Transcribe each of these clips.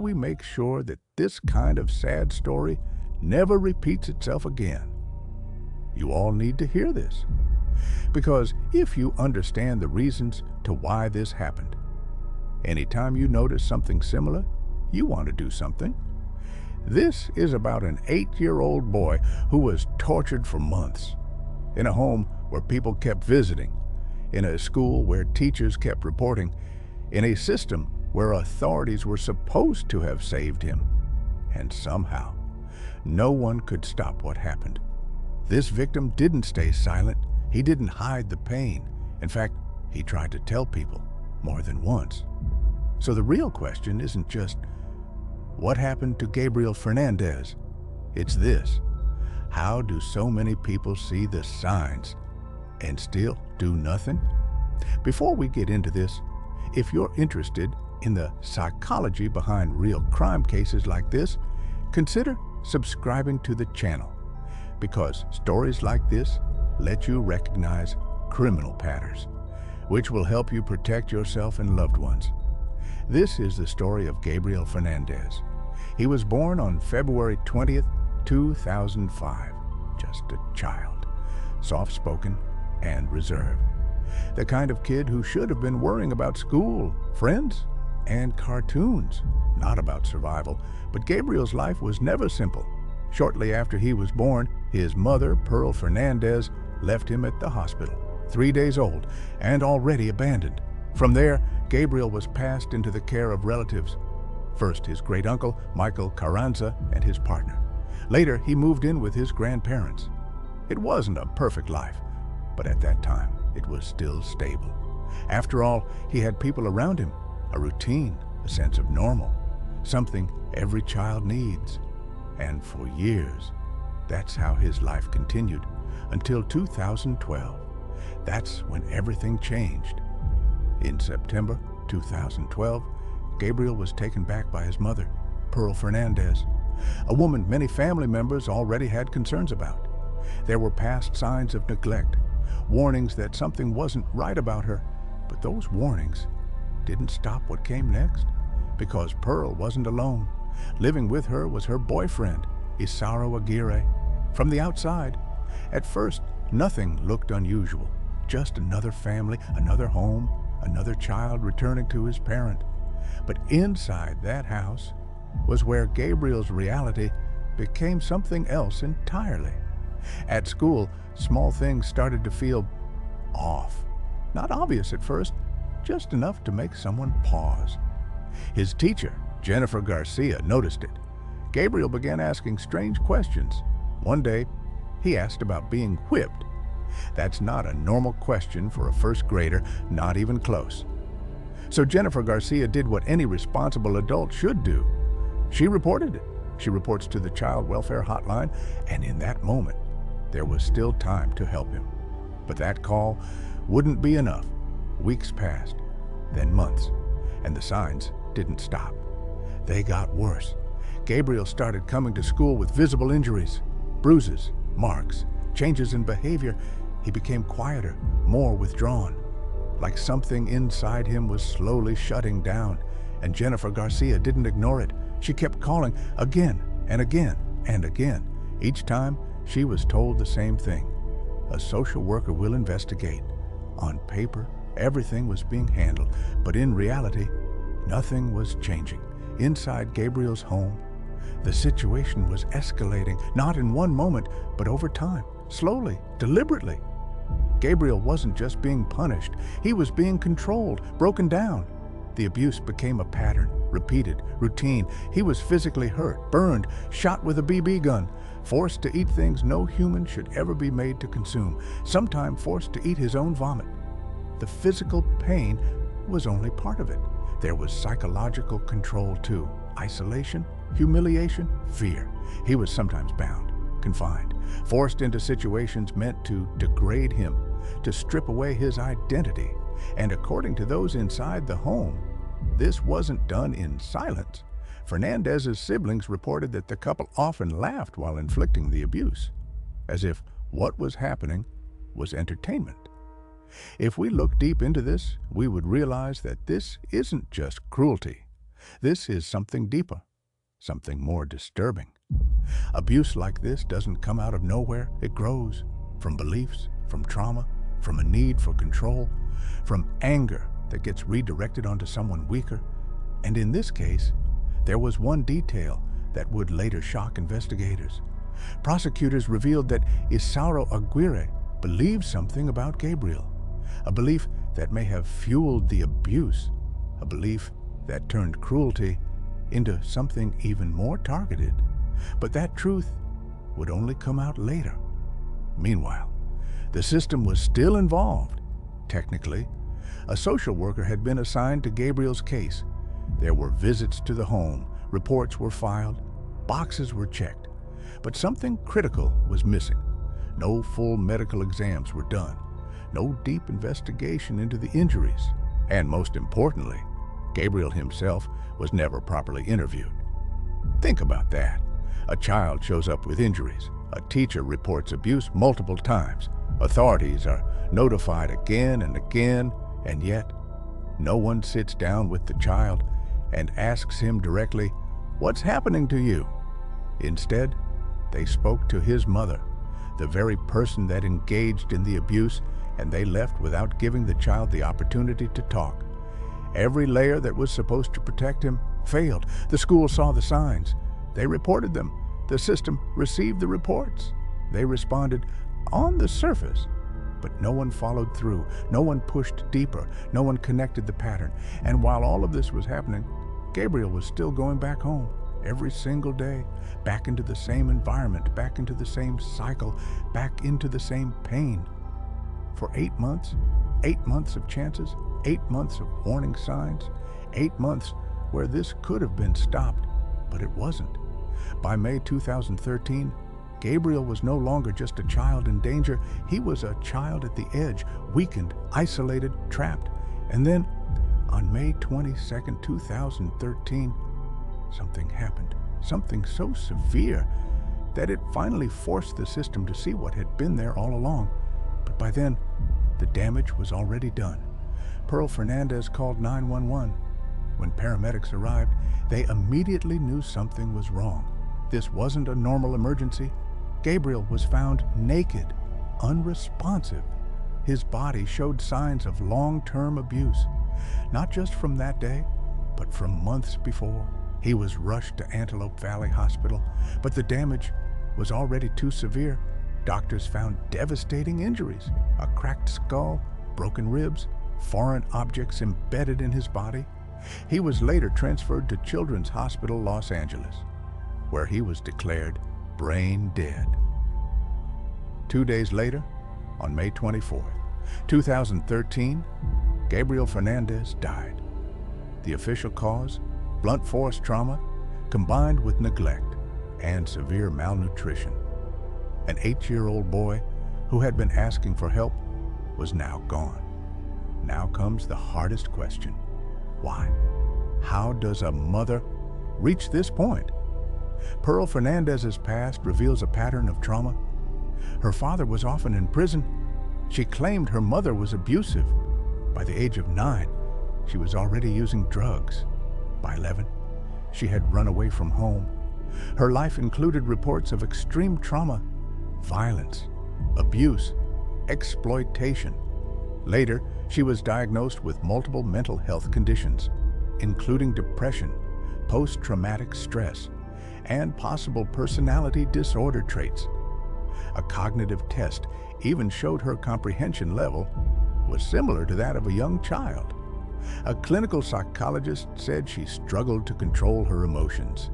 we make sure that this kind of sad story never repeats itself again? You all need to hear this, because if you understand the reasons to why this happened, anytime you notice something similar, you want to do something. This is about an 8-year-old boy who was tortured for months, in a home where people kept visiting, in a school where teachers kept reporting, in a system where authorities were supposed to have saved him. And somehow, no one could stop what happened. This victim didn't stay silent. He didn't hide the pain. In fact, he tried to tell people more than once. So the real question isn't just, what happened to Gabriel Fernandez? It's this: how do so many people see the signs and still do nothing? Before we get into this, if you're interested in the psychology behind real crime cases like this, consider subscribing to the channel, because stories like this let you recognize criminal patterns, which will help you protect yourself and loved ones. This is the story of Gabriel Fernandez. He was born on February 20th, 2005, just a child, soft-spoken and reserved. The kind of kid who should have been worrying about school, friends, and cartoons, not about survival. But Gabriel's life was never simple. Shortly after he was born, his mother, Pearl Fernandez, left him at the hospital, 3 days old and already abandoned. From there, Gabriel was passed into the care of relatives. First, his great-uncle, Michael Carranza, and his partner. Later, he moved in with his grandparents. It wasn't a perfect life, but at that time, it was still stable. After all, he had people around him, a routine, a sense of normal, something every child needs. And for years, that's how his life continued, until 2012. That's when everything changed. In September 2012, Gabriel was taken back by his mother, Pearl Fernandez, a woman many family members already had concerns about. There were past signs of neglect, warnings that something wasn't right about her, but those warnings didn't stop what came next, because Pearl wasn't alone. Living with her was her boyfriend, Isauro Aguirre. From the outside, at first, nothing looked unusual. Just another family, another home, another child returning to his parent. But inside that house was where Gabriel's reality became something else entirely. At school, small things started to feel off. Not obvious at first, just enough to make someone pause. His teacher, Jennifer Garcia, noticed it. Gabriel began asking strange questions. One day, he asked about being whipped. That's not a normal question for a first grader, not even close. So Jennifer Garcia did what any responsible adult should do. She reported it. She reports to the Child Welfare Hotline, and in that moment, there was still time to help him. But that call wouldn't be enough. Weeks passed, then months, and the signs didn't stop. They got worse. Gabriel started coming to school with visible injuries, bruises, marks, changes in behavior. He became quieter, more withdrawn, like something inside him was slowly shutting down. And Jennifer Garcia didn't ignore it. She kept calling again and again and again. Each time, she was told the same thing: a social worker will investigate. On paper, everything was being handled, but in reality, nothing was changing. Inside Gabriel's home, the situation was escalating, not in one moment, but over time, slowly, deliberately. Gabriel wasn't just being punished, he was being controlled, broken down. The abuse became a pattern, repeated, routine. He was physically hurt, burned, shot with a BB gun, forced to eat things no human should ever be made to consume, sometimes forced to eat his own vomit. The physical pain was only part of it. There was psychological control too. Isolation, humiliation, fear. He was sometimes bound, confined, forced into situations meant to degrade him, to strip away his identity. And according to those inside the home, this wasn't done in silence. Fernandez's siblings reported that the couple often laughed while inflicting the abuse, as if what was happening was entertainment. If we look deep into this, we would realize that this isn't just cruelty. This is something deeper, something more disturbing. Abuse like this doesn't come out of nowhere. It grows from beliefs, from trauma, from a need for control, from anger that gets redirected onto someone weaker. And in this case, there was one detail that would later shock investigators. Prosecutors revealed that Isauro Aguirre believed something about Gabriel, a belief that may have fueled the abuse, a belief that turned cruelty into something even more targeted. But that truth would only come out later. Meanwhile, the system was still involved. Technically, a social worker had been assigned to Gabriel's case. There were visits to the home, reports were filed, boxes were checked. But something critical was missing. No full medical exams were done, no deep investigation into the injuries, and most importantly, Gabriel himself was never properly interviewed. Think about that. A child shows up with injuries. A teacher reports abuse multiple times. Authorities are notified again and again, and yet no one sits down with the child and asks him directly, "What's happening to you?" Instead, they spoke to his mother, the very person that engaged in the abuse, and they left without giving the child the opportunity to talk. Every layer that was supposed to protect him failed. The school saw the signs. They reported them. The system received the reports. They responded on the surface, but no one followed through. No one pushed deeper. No one connected the pattern. And while all of this was happening, Gabriel was still going back home every single day, back into the same environment, back into the same cycle, back into the same pain. For 8 months, 8 months of chances, 8 months of warning signs, 8 months where this could have been stopped, but it wasn't. By May 2013, Gabriel was no longer just a child in danger. He was a child at the edge, weakened, isolated, trapped. And then, on May 22nd, 2013, something happened. Something so severe that it finally forced the system to see what had been there all along. But by then, the damage was already done. Gabriel Fernandez called 911. When paramedics arrived, they immediately knew something was wrong. This wasn't a normal emergency. Gabriel was found naked, unresponsive. His body showed signs of long-term abuse, not just from that day, but from months before. He was rushed to Antelope Valley Hospital, but the damage was already too severe. Doctors found devastating injuries: a cracked skull, broken ribs, foreign objects embedded in his body. He was later transferred to Children's Hospital Los Angeles, where he was declared brain dead. 2 days later, on May 24th, 2013, Gabriel Fernandez died. The official cause: blunt force trauma combined with neglect and severe malnutrition. An 8-year-old boy who had been asking for help was now gone. Now comes the hardest question. Why? How does a mother reach this point? Gabriel Fernandez's past reveals a pattern of trauma. Her father was often in prison. She claimed her mother was abusive. By the age of 9, she was already using drugs. By 11, she had run away from home. Her life included reports of extreme trauma, violence, abuse, exploitation. Later, she was diagnosed with multiple mental health conditions, including depression, post-traumatic stress, and possible personality disorder traits. A cognitive test even showed her comprehension level was similar to that of a young child. A clinical psychologist said she struggled to control her emotions,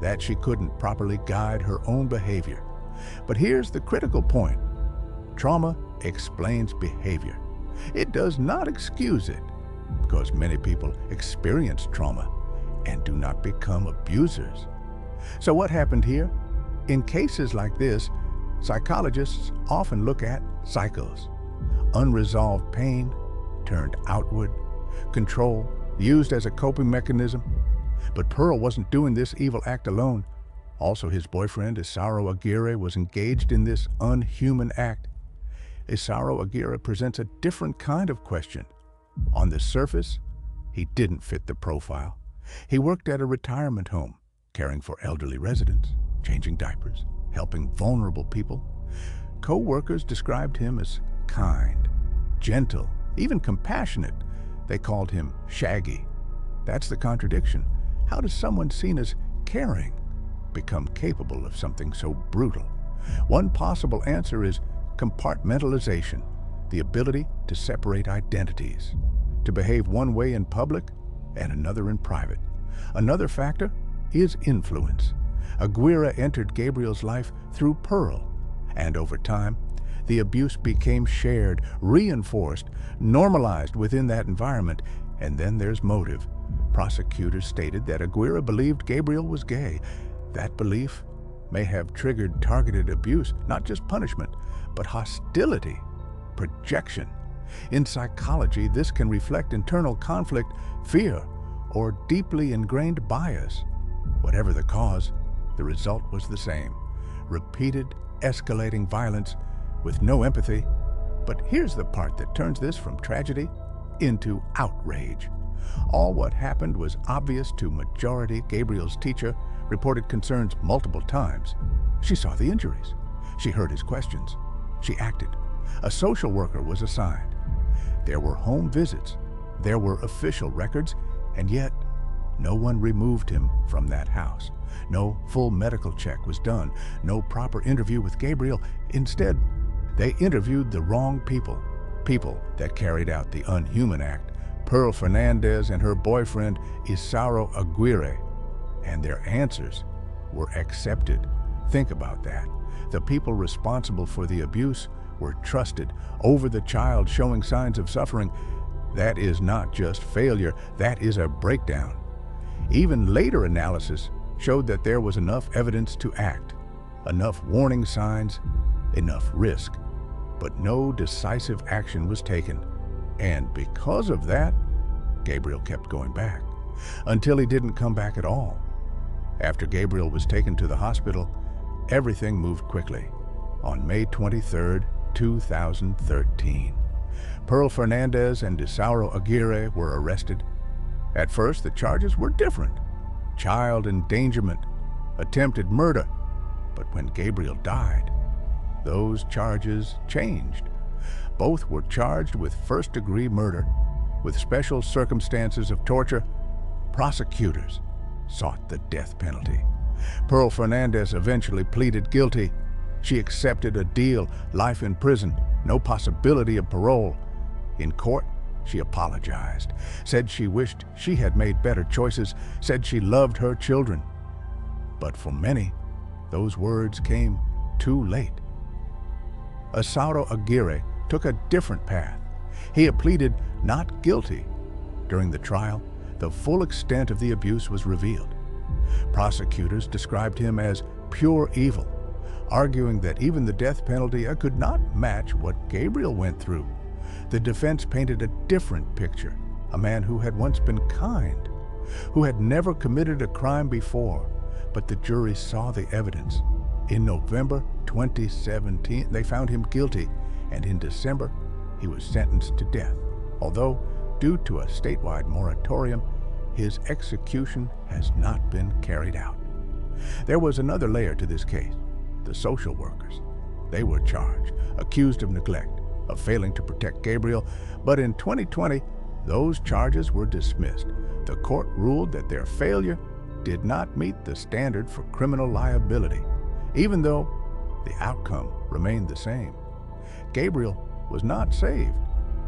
that she couldn't properly guide her own behavior. But here's the critical point. Trauma explains behavior. It does not excuse it, because many people experience trauma and do not become abusers. So what happened here? In cases like this, psychologists often look at cycles. Unresolved pain turned outward, control used as a coping mechanism. But Pearl wasn't doing this evil act alone. Also, his boyfriend, Isauro Aguirre, was engaged in this unhuman act. Isauro Aguirre presents a different kind of question. On the surface, he didn't fit the profile. He worked at a retirement home, caring for elderly residents, changing diapers, helping vulnerable people. Co-workers described him as kind, gentle, even compassionate. They called him Shaggy. That's the contradiction. How does someone seen as caring become capable of something so brutal? One possible answer is compartmentalization, the ability to separate identities, to behave one way in public and another in private. Another factor is influence. Aguirre entered Gabriel's life through Pearl, and over time, the abuse became shared, reinforced, normalized within that environment. And then there's motive. Prosecutors stated that Aguirre believed Gabriel was gay. That belief may have triggered targeted abuse, not just punishment, but hostility, projection. In psychology, this can reflect internal conflict, fear, or deeply ingrained bias. Whatever the cause, the result was the same: repeated, escalating violence with no empathy. But here's the part that turns this from tragedy into outrage. All what happened was obvious to majority. Gabriel's teacher reported concerns multiple times. She saw the injuries. She heard his questions. She acted. A social worker was assigned. There were home visits. There were official records, and yet no one removed him from that house. No full medical check was done. No proper interview with Gabriel. Instead, they interviewed the wrong people, people that carried out the unhuman act: Pearl Fernandez and her boyfriend, Isauro Aguirre. And their answers were accepted. Think about that. The people responsible for the abuse were trusted over the child showing signs of suffering. That is not just failure, that is a breakdown. Even later analysis showed that there was enough evidence to act, enough warning signs, enough risk. But no decisive action was taken. And because of that, Gabriel kept going back, until he didn't come back at all. After Gabriel was taken to the hospital, everything moved quickly. On May 23, 2013, Pearl Fernandez and Isauro Aguirre were arrested. At first, the charges were different: child endangerment, attempted murder. But when Gabriel died, those charges changed. Both were charged with first-degree murder, with special circumstances of torture. Prosecutors sought the death penalty. Pearl Fernandez eventually pleaded guilty. She accepted a deal: life in prison, no possibility of parole. In court, she apologized, said she wished she had made better choices, said she loved her children. But for many, those words came too late. Isauro Aguirre took a different path. He had pleaded not guilty. During the trial, the full extent of the abuse was revealed. Prosecutors described him as pure evil, arguing that even the death penalty could not match what Gabriel went through. The defense painted a different picture: a man who had once been kind, who had never committed a crime before. But the jury saw the evidence. In November 2017, they found him guilty, and in December, he was sentenced to death. Although, due to a statewide moratorium, his execution has not been carried out. There was another layer to this case: the social workers. They were charged, accused of neglect, of failing to protect Gabriel, but in 2020, those charges were dismissed. The court ruled that their failure did not meet the standard for criminal liability, even though the outcome remained the same. Gabriel was not saved.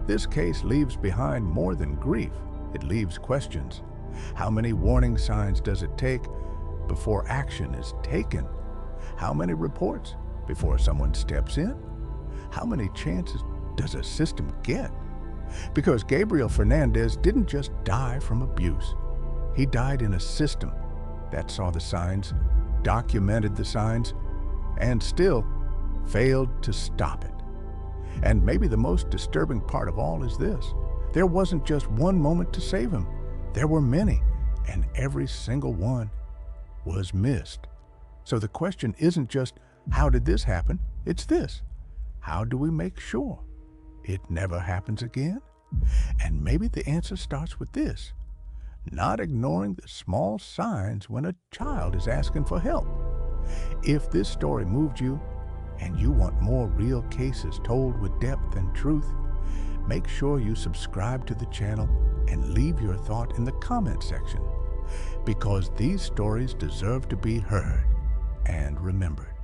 This case leaves behind more than grief. It leaves questions. How many warning signs does it take before action is taken? How many reports before someone steps in? How many chances does a system get? Because Gabriel Fernandez didn't just die from abuse. He died in a system that saw the signs, documented the signs, and still failed to stop it. And maybe the most disturbing part of all is this: there wasn't just one moment to save him. There were many, and every single one was missed. So the question isn't just, how did this happen? It's this: how do we make sure it never happens again? And maybe the answer starts with this: not ignoring the small signs when a child is asking for help. If this story moved you and you want more real cases told with depth and truth, make sure you subscribe to the channel and leave your thought in the comment section, because these stories deserve to be heard and remembered.